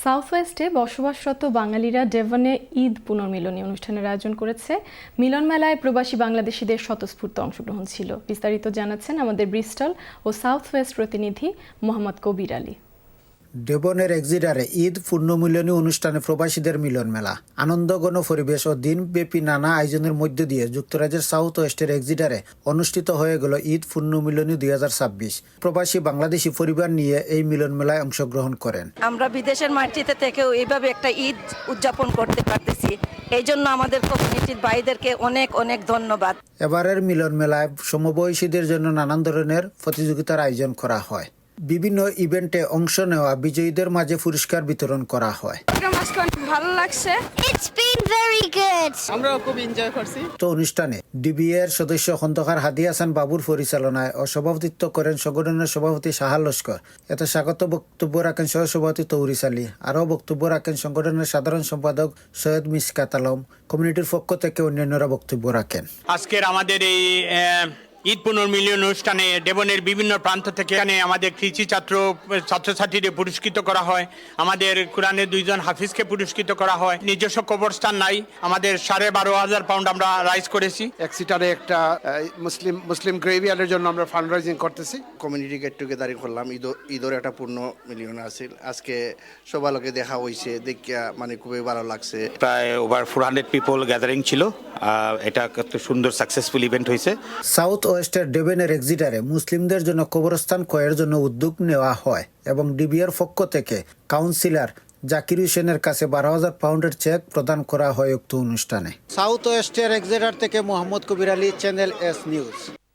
South ওয়েস্টে বসবাসরত বাঙালিরা ডেভনে ঈদ পুনর্মিলনী অনুষ্ঠানের আয়োজন করেছে। মিলন মেলায় প্রবাসী বাংলাদেশিদের স্বতঃস্ফূর্ত অংশগ্রহণ ছিল। বিস্তারিত জানাচ্ছেন আমাদের ব্রিস্টল ও সাউথ ওয়েস্ট প্রতিনিধি মোহাম্মদ কবির আলী। ডেভনের এক্সিটারে ঈদ পুনর্মিলনী অনুষ্ঠানে প্রবাসীদের মিলন মেলা আনন্দঘন পরিবেশ ও দিনব্যাপী নানা আয়োজনের মধ্য দিয়ে যুক্তরাজ্যের সাউথ ওয়েস্টের এক্সিটারে অনুষ্ঠিত হয়ে গেল ঈদ পুনর্মিলনী 2026। প্রবাসী বাংলাদেশি পরিবার নিয়ে এই মিলন মেলায় অংশগ্রহণ করেন। আমরা বিদেশের মাটিতে থেকেও এইভাবে একটা ঈদ উদযাপন করতে পারতেছি, এই জন্য আমাদের কমিউনিটির ভাইদেরকে অনেক অনেক ধন্যবাদ। এবারের মিলন মেলায় সমবয়সীদের জন্য নানান ধরনের প্রতিযোগিতার আয়োজন করা হয়। বিভিন্ন ইভেন্টে অংশ নেওয়া বিজয়ীদের মাঝে পুরস্কার বিতরণ করা হয়। ভালো লাগছে, আমরাও খুব এনজয় করছি। তো অনুষ্ঠানে ডিবিএর সদস্য খন্দকার হাদি হাসান বাবুর পরিচালনায় ও সভাপতিত্ব করেন সংগঠনের সভাপতি সাহাল লস্কর। এতে স্বাগত বক্তব্য রাখেন সহসভাপতি তৌরিস আলী। আরও বক্তব্য রাখেন সংগঠনের সাধারণ সম্পাদক সৈয়দ মিসকাত আলম। কমিউনিটির পক্ষ থেকে অন্যান্যরা বক্তব্য রাখেন। আজকের আমাদের এই ঈদ পুনর্মিলনী অনুষ্ঠানে ডেভনের বিভিন্ন প্রান্ত থেকে আমাদের কৃষি ছাত্রছাত্রীদের পুরস্কৃত করা হয়। আমাদের কোরআনের 2 জন হাফিজকে পুরস্কৃত করা হয়। নিজস্ব কবরস্থান নাই, আমাদের 12,500 পাউন্ড আমরা রাইজ করেছি। এক্সিটারে একটা মুসলিম গ্রেভিয়ার্ডের জন্য আমরা ফান্ড রাইজিং করতেছি। কমিউনিটি গেট টুগেদারই করলাম। ঈদের একটা পূর্ণ মিলিয়ন আছে। আজকে সবাইকে দেখা হয়েছে, দেখিয়া মানে খুবই ভালো লাগছে। প্রায় ওভার 400 পিপল গ্যাদারিং ছিল। এটা কত সুন্দর সাকসেসফুল ইভেন্ট হয়েছে। সাউথ ওয়েস্টের ডেভনের এক্সিটারে মুসলিমদের জন্য কবরস্থান ক্রয়ের জন্য উদ্যোগ নেওয়া হয় এবং ডিবিএর পক্ষ থেকে কাউন্সিলর জাকির হোসেনের কাছে 12,000 পাউন্ডের চেক প্রদান করা হয় উক্ত অনুষ্ঠানে। সাউথ ওয়েস্টের এক্সিটার থেকে মোহাম্মদ কবির আলী, চ্যানেল এস নিউজ।